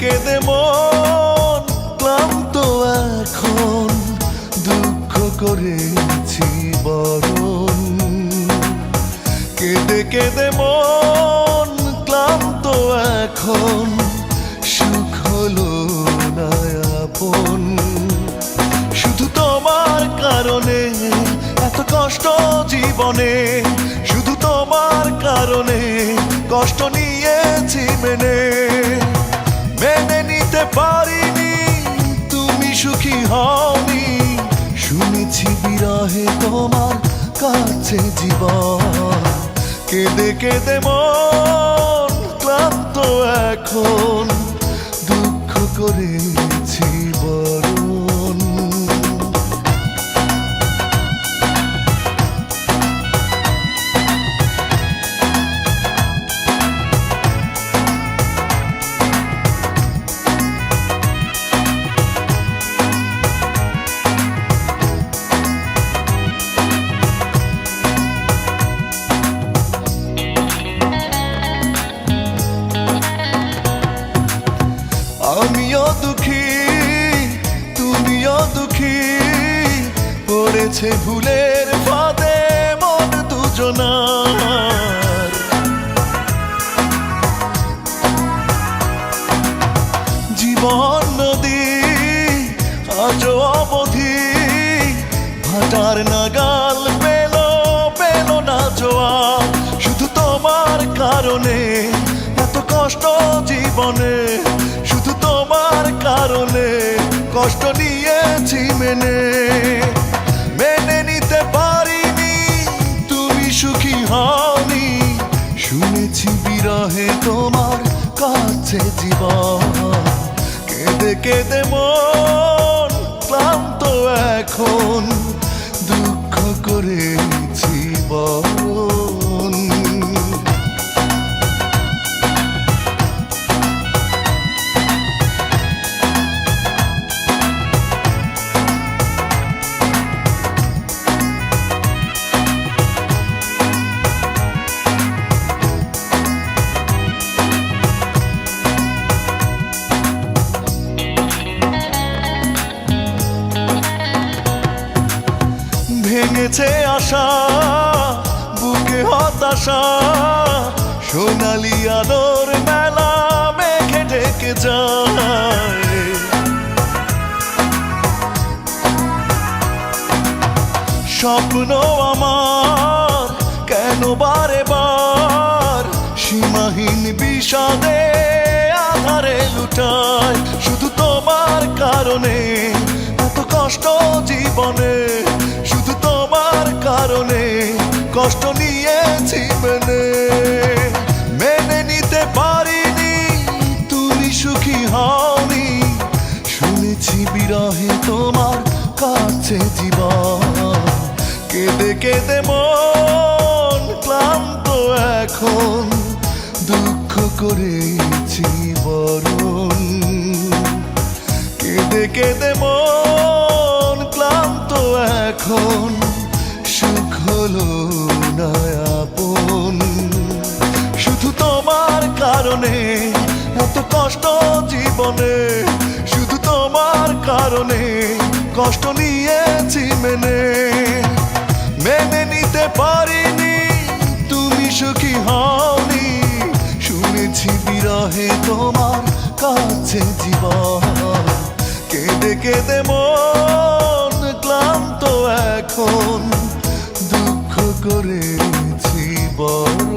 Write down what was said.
কেঁদে মন ক্লান্ত এখন, দুঃখ করেছি বরণ। কেঁদে কেঁদে মন ক্লান্ত এখন, সুখ হলো না আপন। শুধু তোমার কারণে এত কষ্ট জীবনে, শুধু তোমার কারণে কষ্ট নিয়েছি মেনে। মেনে নিতে পারিনি তুমি সুখী হওনি, শুনেছি বিরহে তোমার কাছে জীবন। কেঁদে কেঁদে মন ক্লান্ত এখন, দুঃখ করেছি বরণ। আমিও দুঃখী তুমিও দুঃখী, পড়েছে ভুলের ফাঁদে মন দুজনার। জীবন নদী আজও অবধি, ভাটার নাগাল পেল পেল না জোয়ার। শুধু তোমার কারণে এত কষ্ট জীবনে, শুধু তোমার কারণে কষ্ট নিয়েছি মেনে। মেনে নিতে পারিনি তুমি সুখী হওনি, শুনেছি বিরহে তোমার কাছে জীবন। কেঁদে কেঁদে মন ক্লান্ত এখন, দুঃখ করেছি বরণ। ভেঙেছে আশা বুকে হতাশা, সোনালি আলোর মেলা মেঘে ঢেকে যায়। স্বপ্ন আমার কেন বারে বার সীমাহীন বিষাদে আধারে লুটায়। শুধু তোমার কারণে এত কষ্ট জীবনে, শুধু তোমার কারণে কষ্ট নিয়েছি মেনে। মেনে নিতে পারিনি তুমি সুখী হওনি, শুনেছি বিরহে তোমার কাছে জীবন। কেঁদে কেঁদে মন ক্লান্ত এখন, দুঃখ করেছি বরণ। কেঁদে কেঁদে মন ক্লান্ত এখন, সুখ হলো না আপন। শুধু তোমার কারণে এত কষ্ট জীবনে, শুধু তোমার কারণে কষ্ট নিয়েছি মেনে। মেনে নিতে পারিনি তুমি সুখী হওনি, শুনেছি বিরহে তোমার কাছে জীবন। কেঁদে কেঁদে মন ক্লান্ত এখন, দুঃখ করেছি বড়।